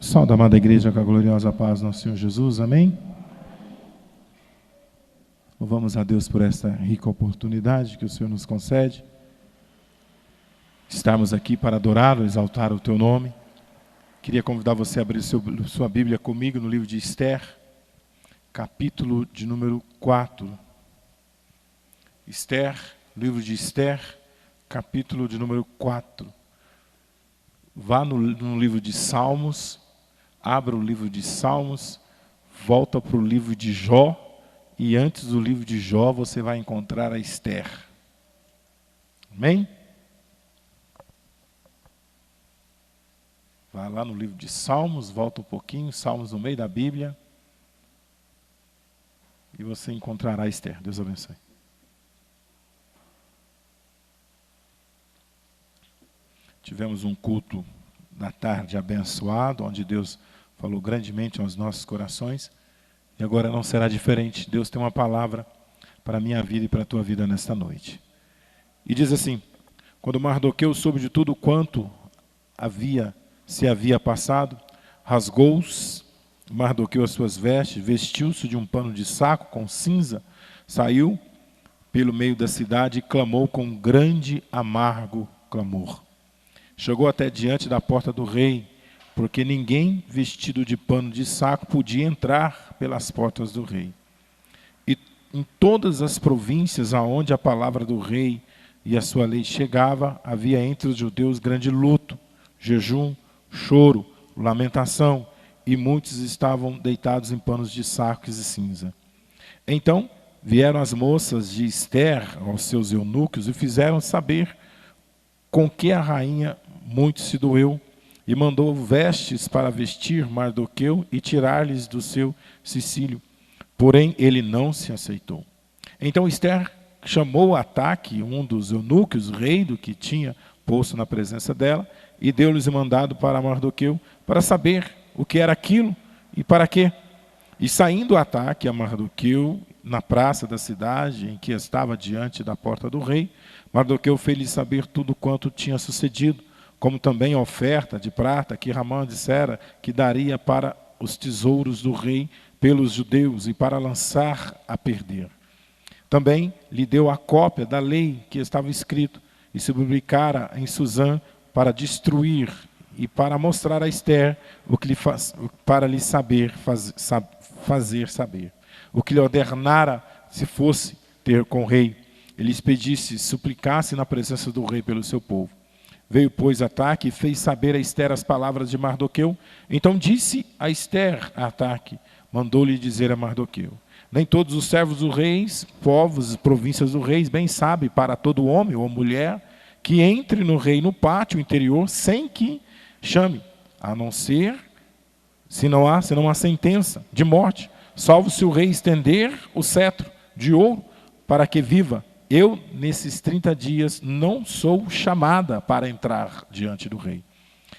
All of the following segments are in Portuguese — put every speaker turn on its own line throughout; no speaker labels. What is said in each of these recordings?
Salve, amada igreja, com a gloriosa paz do nosso Senhor Jesus, amém? Louvamos a Deus por esta rica oportunidade que o Senhor nos concede. Estamos aqui para adorá-lo, exaltar o teu nome. Queria convidar você a abrir sua Bíblia comigo no livro de Esther, capítulo de número 4. Esther, livro de Esther, capítulo de número 4. Vá no livro de Salmos, abra o livro de Salmos, volta para o livro de Jó, e antes do livro de Jó você vai encontrar a Esther. Amém? Vá lá no livro de Salmos, volta um pouquinho, Salmos no meio da Bíblia, e você encontrará a Esther. Deus abençoe. Tivemos um culto da tarde abençoado, onde Deus falou grandemente aos nossos corações. E agora não será diferente. Deus tem uma palavra para a minha vida e para a tua vida nesta noite. E diz assim: quando Mardoqueu soube de tudo quanto se havia passado, rasgou-se Mardoqueu as suas vestes, vestiu-se de um pano de saco com cinza, saiu pelo meio da cidade e clamou com grande amargo clamor. Chegou até diante da porta do rei, porque ninguém vestido de pano de saco podia entrar pelas portas do rei. E em todas as províncias aonde a palavra do rei e a sua lei chegava, havia entre os judeus grande luto, jejum, choro, lamentação, e muitos estavam deitados em panos de sacos e cinza. Então vieram as moças de Esther aos seus eunucos e fizeram saber com que a rainha muito se doeu, e mandou vestes para vestir Mardoqueu e tirar-lhes do seu cicílio. Porém, ele não se aceitou. Então Esther chamou Ataque, um dos eunucos, rei do que tinha posto na presença dela, e deu-lhes mandado para Mardoqueu, para saber o que era aquilo e para quê. E saindo Ataque a Mardoqueu, na praça da cidade, em que estava diante da porta do rei, Mardoqueu fez-lhe saber tudo quanto tinha sucedido, como também a oferta de prata que Ramã dissera que daria para os tesouros do rei pelos judeus e para lançar a perder. Também lhe deu a cópia da lei que estava escrito e se publicara em Susã para destruir e para mostrar a Esther para lhe fazer saber o que lhe ordenara se fosse ter com o rei. Ele lhes pedisse, suplicasse na presença do rei pelo seu povo. Veio, pois, Ataque e fez saber a Esther as palavras de Mardoqueu. Então disse a Esther a Ataque, mandou-lhe dizer a Mardoqueu: nem todos os servos dos reis, povos e províncias dos reis, bem sabe para todo homem ou mulher que entre no rei no pátio interior sem que chame, a não ser, senão há sentença de morte, salvo se o rei estender o cetro de ouro para que viva. Eu, nesses 30 dias, não sou chamada para entrar diante do rei.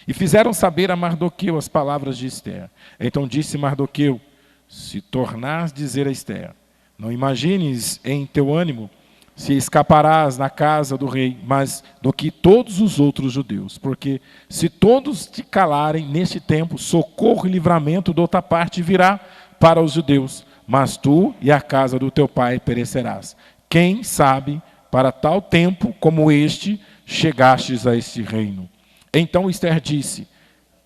E fizeram saber a Mardoqueu as palavras de Esther. Então disse Mardoqueu: se tornares dizer a Esther, não imagines em teu ânimo se escaparás na casa do rei, mas do que todos os outros judeus. Porque se todos te calarem neste tempo, socorro e livramento de outra parte virá para os judeus, mas tu e a casa do teu pai perecerás. Quem sabe, para tal tempo como este, chegastes a este reino. Então Esther disse,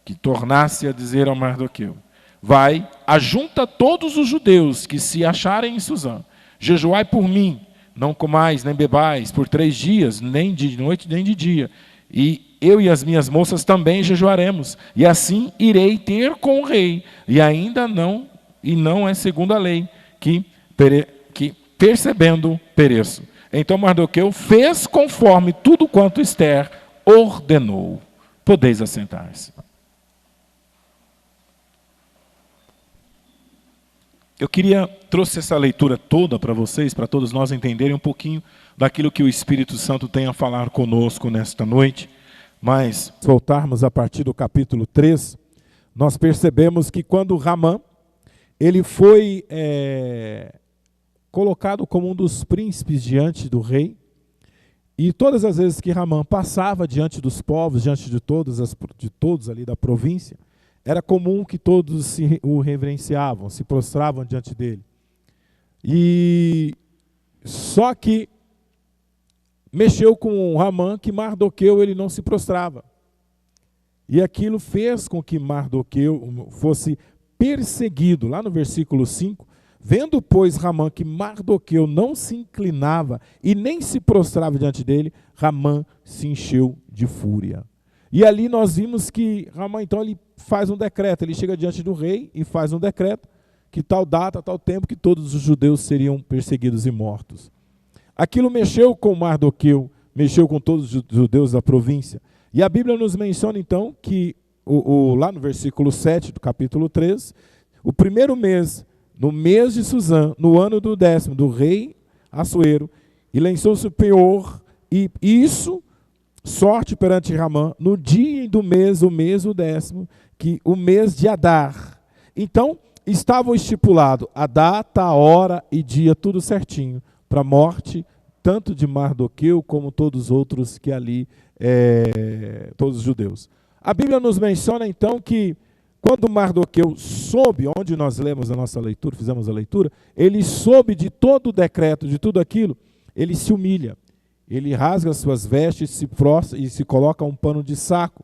que tornasse a dizer ao Mardoqueu: vai, ajunta todos os judeus que se acharem em Susã, jejuai por mim, não comais nem bebais por 3 dias, nem de noite nem de dia. E eu e as minhas moças também jejuaremos, e assim irei ter com o rei, e não é segundo a lei, que percebendo, pereço. Então Mardoqueu fez conforme tudo quanto Esther ordenou. Podeis assentar-se. Eu trouxe essa leitura toda para vocês, para todos nós entenderem um pouquinho daquilo que o Espírito Santo tem a falar conosco nesta noite. Mas, se voltarmos a partir do capítulo 3, nós percebemos que quando Ramã, ele foi colocado como um dos príncipes diante do rei, e todas as vezes que Ramã passava diante dos povos, diante de todos ali da província,
era comum que todos o reverenciavam, se prostravam diante dele. E só que mexeu com Ramã que Mardoqueu ele não se prostrava. E aquilo fez com que Mardoqueu fosse perseguido. Lá no versículo 5, vendo, pois, Ramã que Mardoqueu não se inclinava e nem se prostrava diante dele, Ramã se encheu de fúria. E ali nós vimos que Ramã, então, ele faz um decreto, ele chega diante do rei e faz um decreto que tal data, tal tempo, que todos os judeus seriam perseguidos e mortos. Aquilo mexeu com Mardoqueu, mexeu com todos os judeus da província. E a Bíblia nos menciona, então, que lá no versículo 7 do capítulo 3, o primeiro mês, no mês de Susã, no ano do 10º, do rei Assuero, e lançou-se o penhor, e isso, sorte perante Ramã, no dia do mês, o mês o 10º, que o mês de Adar. Então, estavam estipulado a data, a hora e dia, tudo certinho, para a morte, tanto de Mardoqueu como todos os outros que ali, todos os judeus. A Bíblia nos menciona então que quando Mardoqueu soube, onde nós lemos a nossa leitura, fizemos a leitura, ele soube de todo o decreto, de tudo aquilo, ele se humilha, ele rasga as suas vestes, se prostra e se coloca um pano de saco.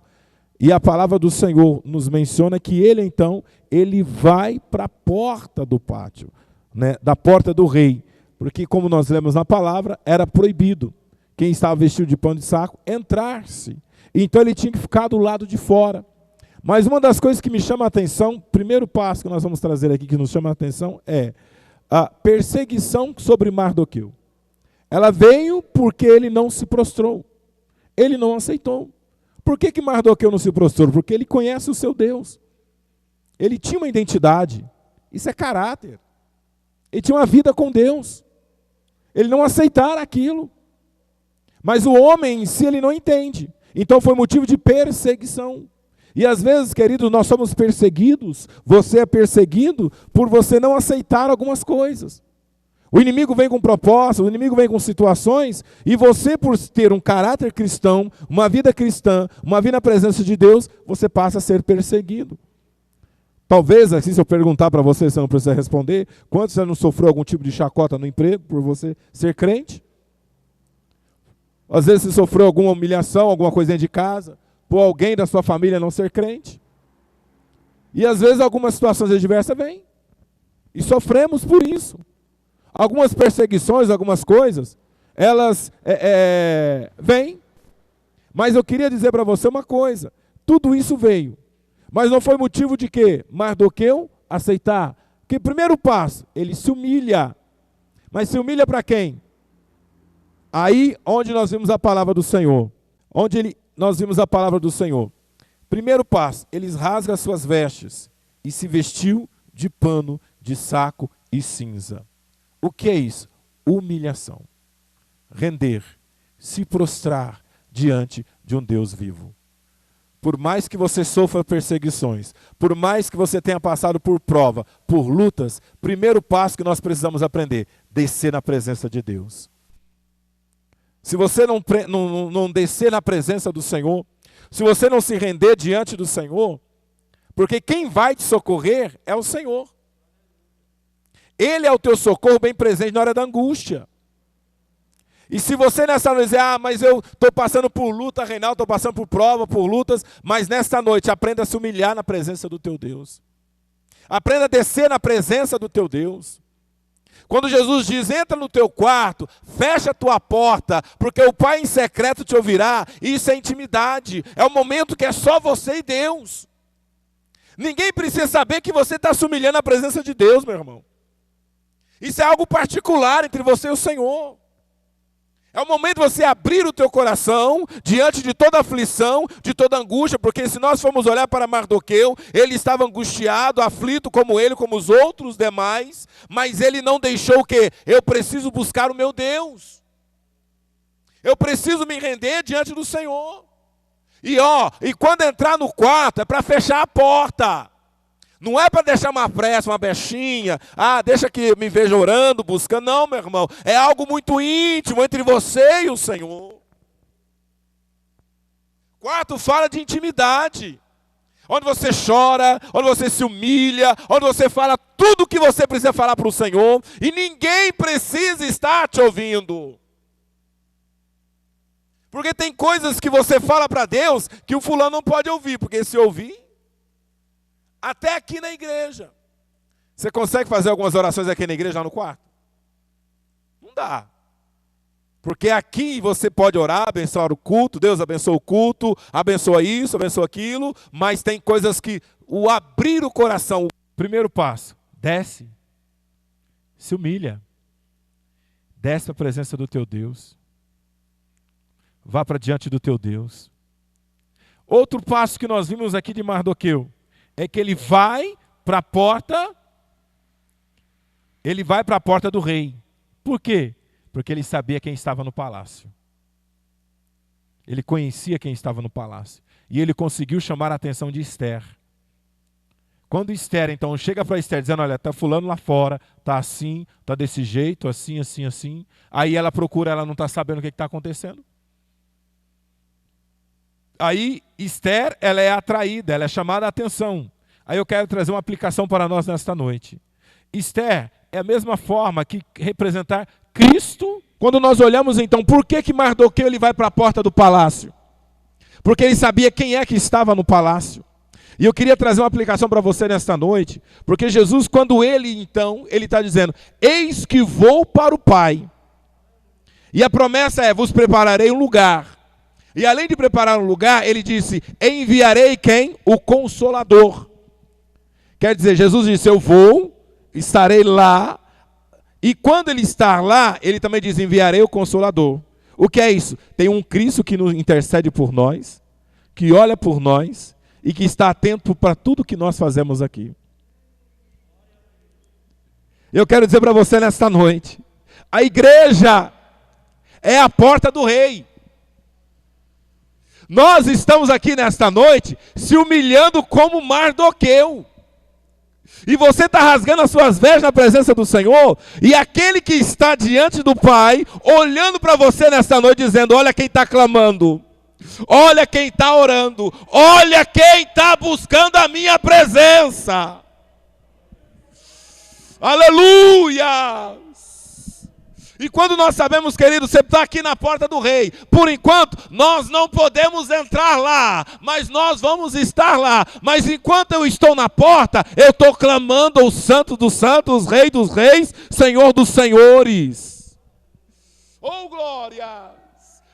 E a palavra do Senhor nos menciona que ele então, ele vai para a porta do pátio, né, da porta do rei. Porque, como nós lemos na palavra, era proibido quem estava vestido de pano de saco entrar-se. Então ele tinha que ficar do lado de fora. Mas uma das coisas que me chama a atenção, primeiro passo que nós vamos trazer aqui que nos chama a atenção é a perseguição sobre Mardoqueu. Ela veio porque ele não se prostrou. Ele não aceitou. Por que Mardoqueu não se prostrou? Porque ele conhece o seu Deus. Ele tinha uma identidade. Isso é caráter. Ele tinha uma vida com Deus. Ele não aceitara aquilo. Mas o homem em si, ele não entende. Então foi motivo de perseguição. E às vezes, queridos, nós somos perseguidos, você é perseguido por você não aceitar algumas coisas. O inimigo vem com propostas, o inimigo vem com situações, e você, por ter um caráter cristão, uma vida cristã, uma vida na presença de Deus, você passa a ser perseguido. Talvez, assim, se eu perguntar para você, você não precisa responder, quantos você não sofreu algum tipo de chacota no emprego por você ser crente? Às vezes você sofreu alguma humilhação, alguma coisa dentro de casa, por alguém da sua família não ser crente. E às vezes algumas situações adversas vêm. E sofremos por isso. Algumas perseguições, algumas coisas, elas vêm. Mas eu queria dizer para você uma coisa. Tudo isso veio. Mas não foi motivo de que Mardoqueu aceitar. Que primeiro passo, ele se humilha. Mas se humilha para quem? Aí onde nós vimos a palavra do Senhor. Nós vimos a palavra do Senhor. Primeiro passo, ele rasga as suas vestes e se vestiu de pano, de saco e cinza. O que é isso? Humilhação. Render, se prostrar diante de um Deus vivo. Por mais que você sofra perseguições, por mais que você tenha passado por prova, por lutas, primeiro passo que nós precisamos aprender, descer na presença de Deus. Se você não descer na presença do Senhor, se você não se render diante do Senhor, porque quem vai te socorrer é o Senhor. Ele é o teu socorro bem presente na hora da angústia. E se você nessa noite dizer, mas eu estou passando por luta, Reinaldo, estou passando por prova, por lutas, mas nesta noite aprenda a se humilhar na presença do teu Deus. Aprenda a descer na presença do teu Deus. Quando Jesus diz, entra no teu quarto, fecha a tua porta, porque o Pai em secreto te ouvirá, isso é intimidade, é um momento que é só você e Deus. Ninguém precisa saber que você está se humilhando na presença de Deus, meu irmão. Isso é algo particular entre você e o Senhor. É o momento de você abrir o teu coração diante de toda aflição, de toda angústia, porque se nós formos olhar para Mardoqueu, ele estava angustiado, aflito como ele, como os outros demais, mas ele não deixou o quê? Eu preciso buscar o meu Deus. Eu preciso me render diante do Senhor. E quando entrar no quarto, é para fechar a porta. Não é para deixar uma fresta, uma brechinha, deixa que me veja orando, buscando. Não, meu irmão, é algo muito íntimo entre você e o Senhor. Quarto fala de intimidade. onde você chora, onde você se humilha, onde você fala tudo o que você precisa falar para o Senhor, e ninguém precisa estar te ouvindo. Porque tem coisas que você fala para Deus que o fulano não pode ouvir, porque se ouvir, até aqui na igreja. Você consegue fazer algumas orações aqui na igreja, lá no quarto? Não dá. Porque aqui você pode orar, abençoar o culto, Deus abençoa o culto, abençoa isso, abençoa aquilo, mas tem coisas que o abrir o coração, o primeiro passo, desce, se humilha, desce para a presença do teu Deus, vá para diante do teu Deus. Outro passo que nós vimos aqui de Mardoqueu, é que ele vai para a porta do rei. Por quê? Porque ele sabia quem estava no palácio. Ele conhecia quem estava no palácio. E ele conseguiu chamar a atenção de Esther. Quando Esther, então, chega para Esther dizendo, olha, está fulano lá fora, está assim, está desse jeito, assim, assim, assim. Aí ela procura, ela não está sabendo o que está acontecendo. Aí Esther, ela é atraída, ela é chamada a atenção. Aí eu quero trazer uma aplicação para nós nesta noite. Esther é a mesma forma que representar Cristo. Quando nós olhamos então, por que Mardoqueu ele vai para a porta do palácio? Porque ele sabia quem é que estava no palácio. E eu queria trazer uma aplicação para você nesta noite, porque Jesus, quando ele está dizendo, eis que vou para o Pai. E a promessa é, vos prepararei um lugar. E além de preparar um lugar, ele disse, enviarei quem? O Consolador. Quer dizer, Jesus disse, eu vou, estarei lá, e quando ele estar lá, ele também diz, enviarei o Consolador. O que é isso? Tem um Cristo que nos intercede por nós, que olha por nós, e que está atento para tudo que nós fazemos aqui. Eu quero dizer para você nesta noite, a igreja é a porta do rei. Nós estamos aqui nesta noite se humilhando como Mardoqueu. E você está rasgando as suas vestes na presença do Senhor. E aquele que está diante do Pai, olhando para você nesta noite, dizendo, olha quem está clamando. Olha quem está orando. Olha quem está buscando a minha presença. Aleluia! E quando nós sabemos, querido, você está aqui na porta do rei. Por enquanto, nós não podemos entrar lá, mas nós vamos estar lá. Mas enquanto eu estou na porta, eu estou clamando ao Santo dos Santos, Rei dos Reis, Senhor dos Senhores. Oh, glória!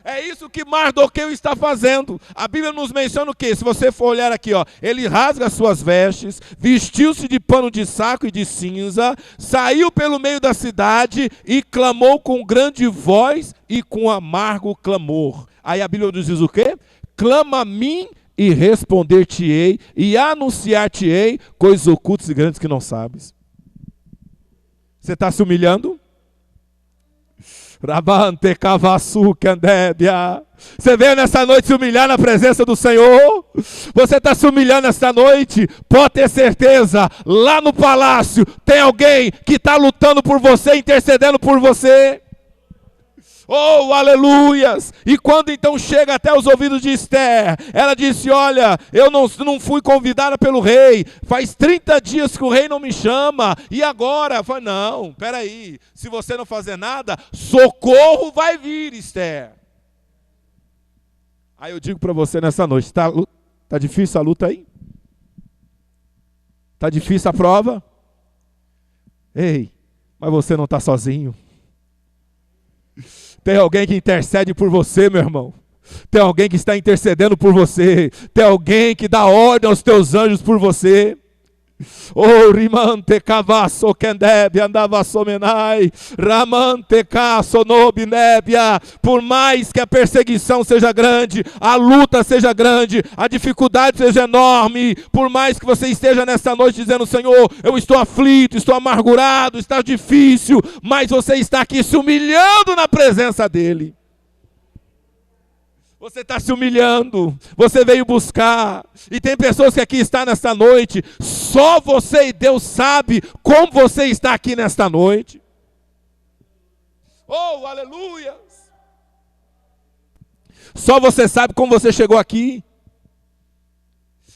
É isso que Mardoqueu está fazendo. A Bíblia nos menciona o quê? Se você for olhar aqui, ó, ele rasga as suas vestes, vestiu-se de pano de saco e de cinza, saiu pelo meio da cidade e clamou com grande voz e com amargo clamor. Aí a Bíblia nos diz o quê? Clama a mim e responder-te-ei e anunciar-te-ei coisas ocultas e grandes que não sabes. Você está se humilhando? Você veio nessa noite se humilhar na presença do Senhor? Você está se humilhando nessa noite? Pode ter certeza, lá no palácio tem alguém que está lutando por você, intercedendo por você. Oh, aleluias! E quando então chega até os ouvidos de Esther, ela disse, olha, eu não fui convidada pelo rei, faz 30 dias que o rei não me chama, e agora? Eu falei, não, peraí, se você não fazer nada, socorro vai vir, Esther. Aí eu digo para você nessa noite, tá difícil a luta aí? Tá difícil a prova? Ei, mas você não está sozinho. Tem alguém que intercede por você, meu irmão. Tem alguém que está intercedendo por você. Tem alguém que dá ordem aos teus anjos por você. Oh, rimante cavasso kendebe andava somenai, ramante caso nobinebia. Por mais que a perseguição seja grande, a luta seja grande, a dificuldade seja enorme, por mais que você esteja nessa noite dizendo, Senhor, eu estou aflito, estou amargurado, está difícil, mas você está aqui se humilhando na presença dEle. Você está se humilhando, você veio buscar, e tem pessoas que aqui estão nesta noite, só você e Deus sabe como você está aqui nesta noite. Oh, aleluia! Só você sabe como você chegou aqui.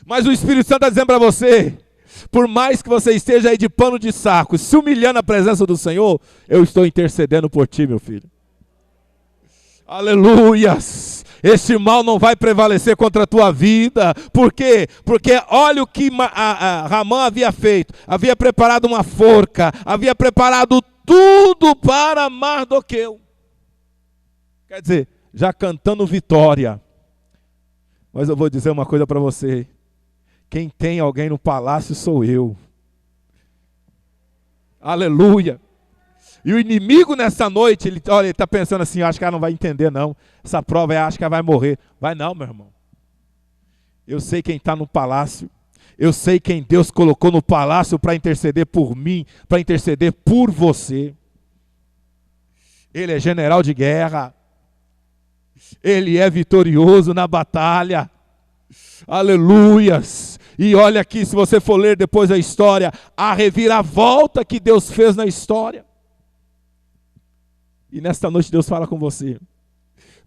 Mas o Espírito Santo está dizendo para você, por mais que você esteja aí de pano de saco, se humilhando na presença do Senhor, eu estou intercedendo por ti, meu filho. Aleluias! Este mal não vai prevalecer contra a tua vida. Por quê? Porque olha o que Ramã havia feito. Havia preparado uma forca, havia preparado tudo para Mardoqueu. Quer dizer, já cantando vitória. Mas eu vou dizer uma coisa para você. Quem tem alguém no palácio sou eu. Aleluia. E o inimigo nessa noite, ele está pensando assim, acho que ela não vai entender não. Essa prova, acho que ela vai morrer. Vai não, meu irmão. Eu sei quem está no palácio. Eu sei quem Deus colocou no palácio para interceder por mim, para interceder por você. Ele é general de guerra. Ele é vitorioso na batalha. Aleluias. E olha aqui, se você for ler depois a história, a reviravolta que Deus fez na história. E nesta noite Deus fala com você.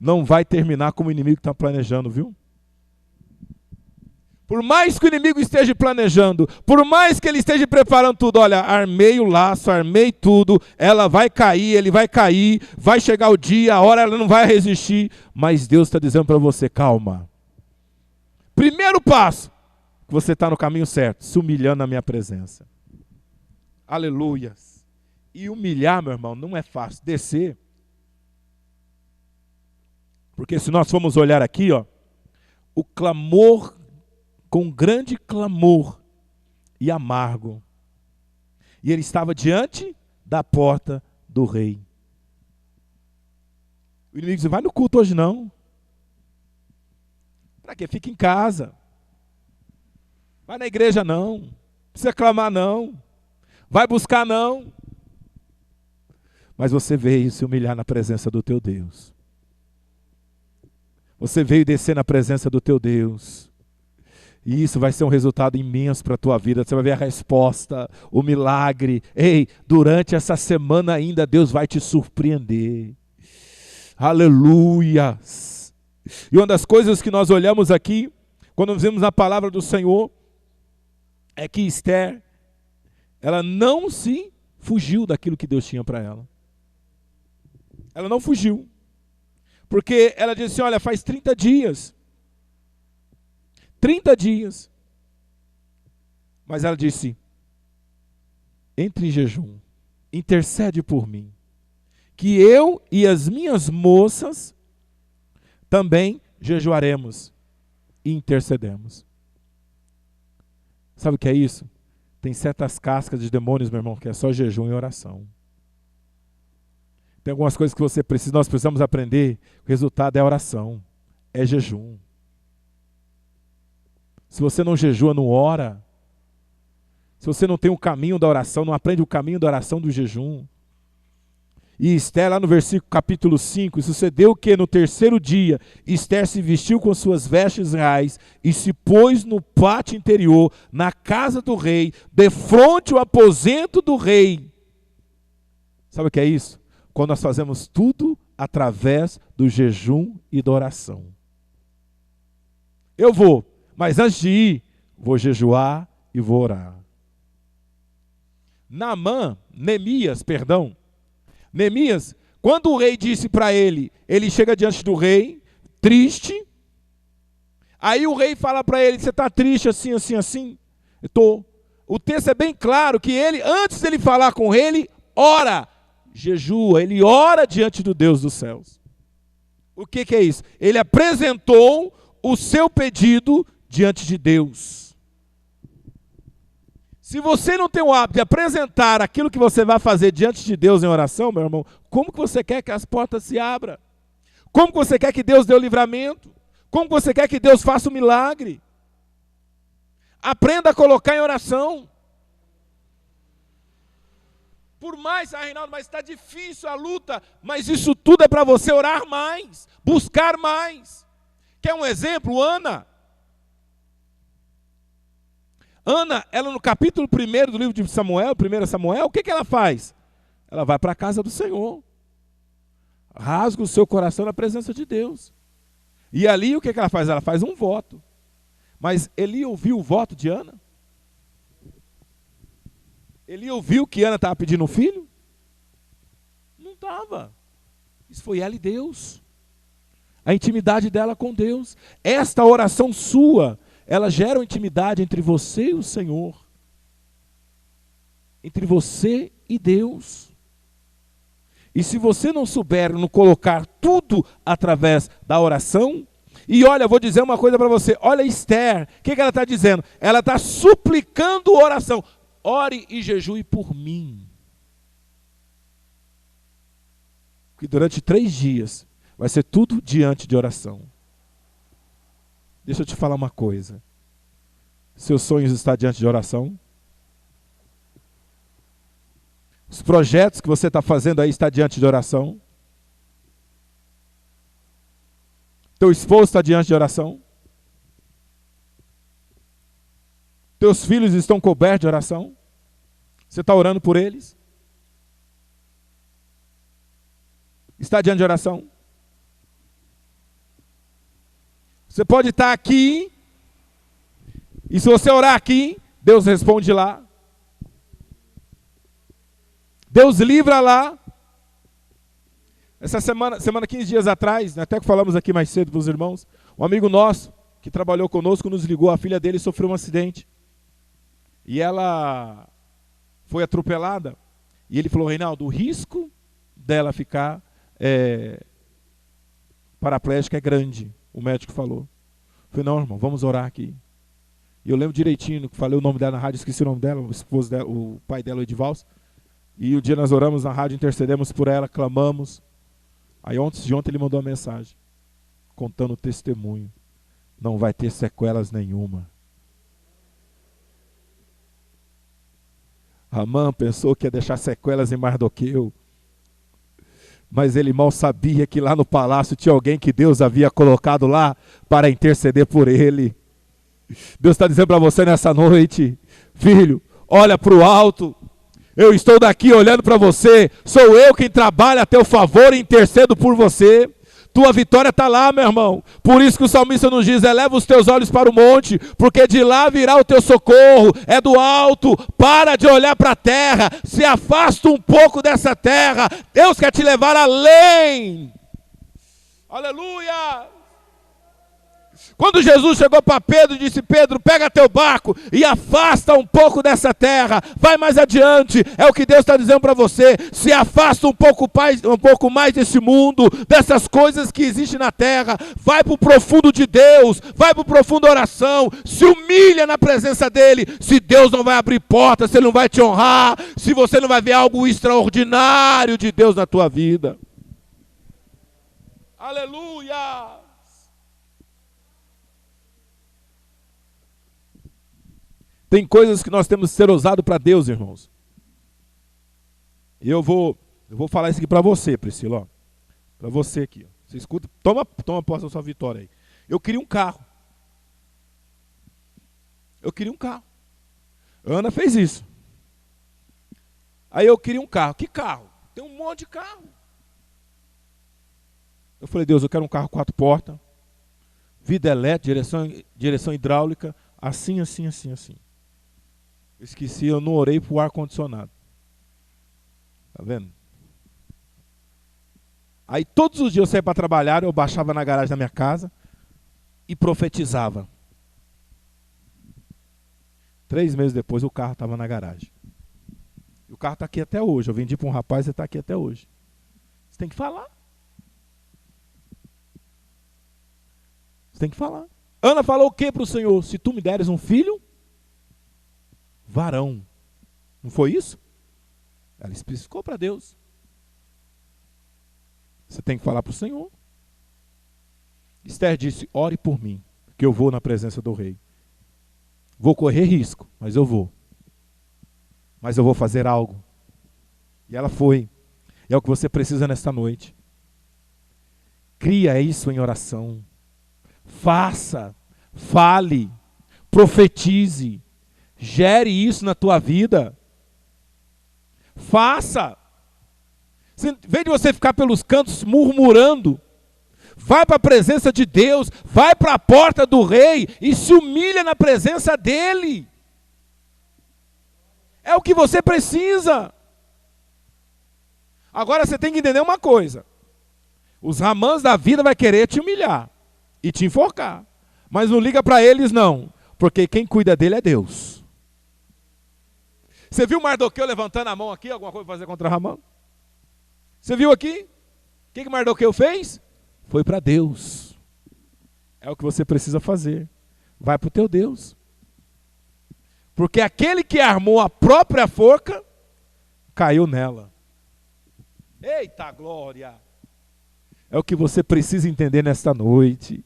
Não vai terminar como o inimigo está planejando, viu? Por mais que o inimigo esteja planejando, por mais que ele esteja preparando tudo, olha, armei o laço, armei tudo, ela vai cair, ele vai cair, vai chegar o dia, a hora ela não vai resistir, mas Deus está dizendo para você, calma. Primeiro passo, que você está no caminho certo, se humilhando na minha presença. Aleluias. E humilhar, meu irmão, não é fácil, descer. Porque se nós formos olhar aqui, ó, o clamor, com grande clamor e amargo. E ele estava diante da porta do rei. O inimigo diz, vai no culto hoje não. Para quê? Fica em casa. Vai na igreja não. Não precisa clamar não. Vai buscar não. Mas você veio se humilhar na presença do teu Deus. Você veio descer na presença do teu Deus. E isso vai ser um resultado imenso para a tua vida. Você vai ver a resposta, o milagre. Ei, durante essa semana ainda Deus vai te surpreender. Aleluia! E uma das coisas que nós olhamos aqui, quando vemos a palavra do Senhor, é que Esther, ela não se fugiu daquilo que Deus tinha para ela. Ela não fugiu. Porque ela disse assim, olha, faz 30 dias. 30 dias. Mas ela disse, entre em jejum, intercede por mim, que eu e as minhas moças também jejuaremos e intercedemos. Sabe o que é isso? Tem certas cascas de demônios, meu irmão, que é só jejum e oração. Tem algumas coisas que nós precisamos aprender. O resultado é a oração, é jejum. Se você não jejua, não ora. Se você não tem o caminho da oração, não aprende o caminho da oração do jejum. E Esther, lá no versículo capítulo 5, sucedeu que no terceiro dia, Esther se vestiu com suas vestes reais e se pôs no pátio interior, na casa do rei, defronte o aposento do rei. Sabe o que é isso? Quando nós fazemos tudo através do jejum e da oração. Eu vou, mas antes de ir, vou jejuar e vou orar. Neemias, quando o rei disse para ele, ele chega diante do rei, triste. Aí o rei fala para ele, você está triste assim, assim, assim? Eu estou. O texto é bem claro que ele, antes dele falar com ele, ora, jejua, ele ora diante do Deus dos céus. O que é isso? Ele apresentou o seu pedido diante de Deus. Se você não tem o hábito de apresentar aquilo que você vai fazer diante de Deus em oração, meu irmão, como que você quer que as portas se abram? Como que você quer que Deus dê o livramento? Como que você quer que Deus faça o milagre? Aprenda a colocar em oração. Por mais, Reinaldo, mas está difícil a luta, mas isso tudo é para você orar mais, buscar mais. Quer um exemplo? Ana, ela no capítulo 1 do livro de Samuel, 1 Samuel, o que ela faz? Ela vai para a casa do Senhor, rasga o seu coração na presença de Deus. E ali o que ela faz? Ela faz um voto. Mas Eli ouviu o voto de Ana? Eli ouviu que Ana estava pedindo um filho? Não estava. Isso foi ela e Deus. A intimidade dela com Deus. Esta oração sua, ela gera uma intimidade entre você e o Senhor. Entre você e Deus. E se você não souber, não colocar tudo através da oração, e olha, eu vou dizer uma coisa para você, olha Esther, o que ela está dizendo? Ela está suplicando oração. Ore e jejue por mim. Porque durante 3 dias vai ser tudo diante de oração. Deixa eu te falar uma coisa. Seus sonhos estão diante de oração? Os projetos que você está fazendo aí estão diante de oração? Teu esposo está diante de oração? Teus filhos estão cobertos de oração? Você está orando por eles? Está diante de oração? Você pode estar aqui, e se você orar aqui, Deus responde lá. Deus livra lá. Essa semana 15 dias atrás, até que falamos aqui mais cedo para os irmãos, um amigo nosso, que trabalhou conosco, nos ligou, a filha dele sofreu um acidente. E ela foi atropelada. E ele falou, Reinaldo, o risco dela ficar paraplégica é grande. O médico falou. Eu falei, não, irmão, vamos orar aqui. E eu lembro direitinho, que falei o nome dela na rádio, esqueci o nome dela, o esposo dela, o pai dela, o Edivalso. E o dia nós oramos na rádio, intercedemos por ela, clamamos. Aí antes de ontem ele mandou uma mensagem, contando o testemunho. Não vai ter sequelas nenhuma. Amã pensou que ia deixar sequelas em Mardoqueu. Mas ele mal sabia que lá no palácio tinha alguém que Deus havia colocado lá para interceder por ele. Deus está dizendo para você nessa noite, filho, olha para o alto. Eu estou daqui olhando para você. Sou eu quem trabalha a teu favor e intercedo por você. Tua vitória está lá, meu irmão. Por isso que o salmista nos diz, eleva os teus olhos para o monte, porque de lá virá o teu socorro, é do alto. Para de olhar para a terra, se afasta um pouco dessa terra. Deus quer te levar além. Aleluia! Quando Jesus chegou para Pedro e disse, Pedro, pega teu barco e afasta um pouco dessa terra, vai mais adiante, é o que Deus está dizendo para você, se afasta um pouco mais desse mundo, dessas coisas que existem na terra, vai para o profundo de Deus, vai para o profundo da oração, se humilha na presença dEle, se Deus não vai abrir portas, se Ele não vai te honrar, se você não vai ver algo extraordinário de Deus na tua vida. Aleluia! Tem coisas que nós temos que ser ousados para Deus, irmãos. E eu vou falar isso aqui para você, Priscila. Para você aqui. Ó. Você escuta, toma posse da sua vitória aí. Eu queria um carro. Ana fez isso. Aí eu queria um carro. Que carro? Tem um monte de carro. Eu falei, Deus, eu quero um carro 4 portas, vida elétrica, direção hidráulica, assim. Esqueci, eu não orei para o ar-condicionado. Tá vendo? Aí todos os dias eu saía para trabalhar, eu baixava na garagem da minha casa e profetizava. 3 meses depois o carro estava na garagem. E o carro está aqui até hoje. Eu vendi para um rapaz e está aqui até hoje. Você tem que falar. Você tem que falar. Ana falou o que para o Senhor? Se tu me deres um filho, varão. Não foi isso? Ela especificou para Deus. Você tem que falar para o Senhor. Esther disse, ore por mim, que eu vou na presença do rei. Vou correr risco, mas eu vou. Mas eu vou fazer algo. E ela foi. É o que você precisa nesta noite. Cria isso em oração. Faça, fale, profetize. Gere isso na tua vida. Faça. Em vez de você ficar pelos cantos murmurando, vai para a presença de Deus, vai para a porta do rei e se humilha na presença dele. É o que você precisa. Agora você tem que entender uma coisa. Os Ramãs da vida vai querer te humilhar e te enforcar. Mas não liga para eles não, porque quem cuida dele é Deus. Você viu Mardoqueu levantando a mão aqui, alguma coisa para fazer contra Ramã? Você viu aqui? O que Mardoqueu fez? Foi para Deus. É o que você precisa fazer. Vai para o teu Deus. Porque aquele que armou a própria forca, caiu nela. Eita glória! É o que você precisa entender nesta noite.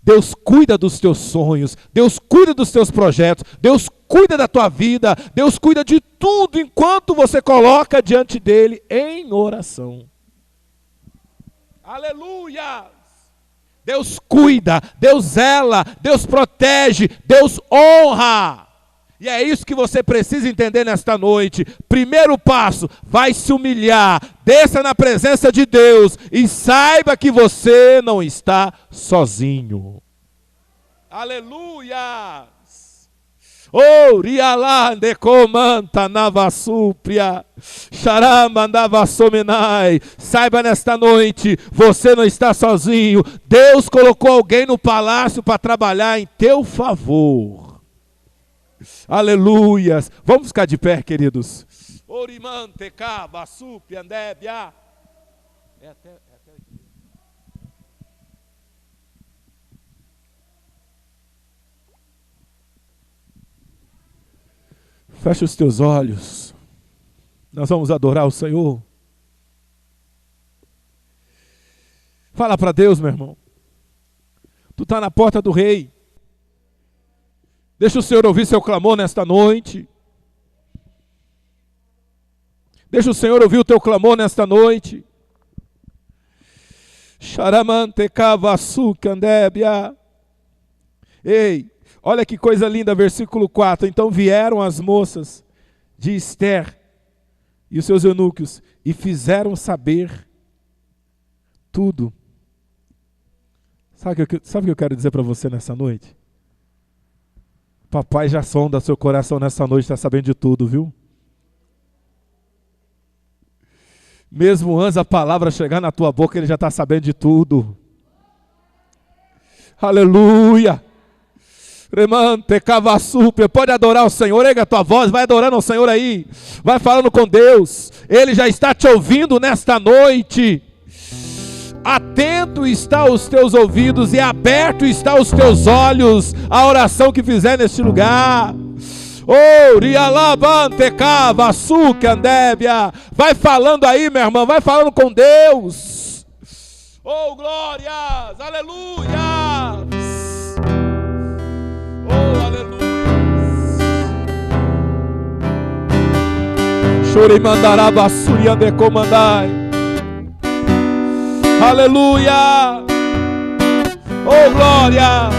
Deus cuida dos teus sonhos, Deus cuida dos teus projetos, Deus cuida da tua vida, Deus cuida de tudo enquanto você coloca diante dele em oração. Aleluia! Deus cuida, Deus zela, Deus protege, Deus honra. E é isso que você precisa entender nesta noite. Primeiro passo, vai se humilhar, desça na presença de Deus e saiba que você não está sozinho. Aleluia! Oh, rialande comanta navassúpria, xaramandavassomenai. Saiba nesta noite, você não está sozinho. Deus colocou alguém no palácio para trabalhar em teu favor. Aleluias. Vamos ficar de pé, queridos. Orimante cabasúpria andébia. É até aqui. Fecha os teus olhos. Nós vamos adorar o Senhor. Fala para Deus, meu irmão. Tu está na porta do rei. Deixa o Senhor ouvir seu clamor nesta noite. Deixa o Senhor ouvir o teu clamor nesta noite. Charamante cavassuca andébia. Ei, olha que coisa linda, versículo 4. Então vieram as moças de Ester e os seus eunucos e fizeram saber tudo. Sabe o que eu quero dizer para você nessa noite? Papai já sonda seu coração nessa noite, está sabendo de tudo, viu? Mesmo antes da palavra chegar na tua boca, ele já está sabendo de tudo. Aleluia! Remante, cavassúpia, pode adorar o Senhor, erga a tua voz, vai adorando o Senhor aí, vai falando com Deus, Ele já está te ouvindo nesta noite. Atento está os teus ouvidos e aberto está os teus olhos a oração que fizer neste lugar. Oh, rialabante cavassuca andébia. Vai falando aí, minha irmã, vai falando com Deus. Oh, glórias, aleluia. Oh, aleluia. Chorei mandará bassuria de comandai. Aleluia! Oh glória!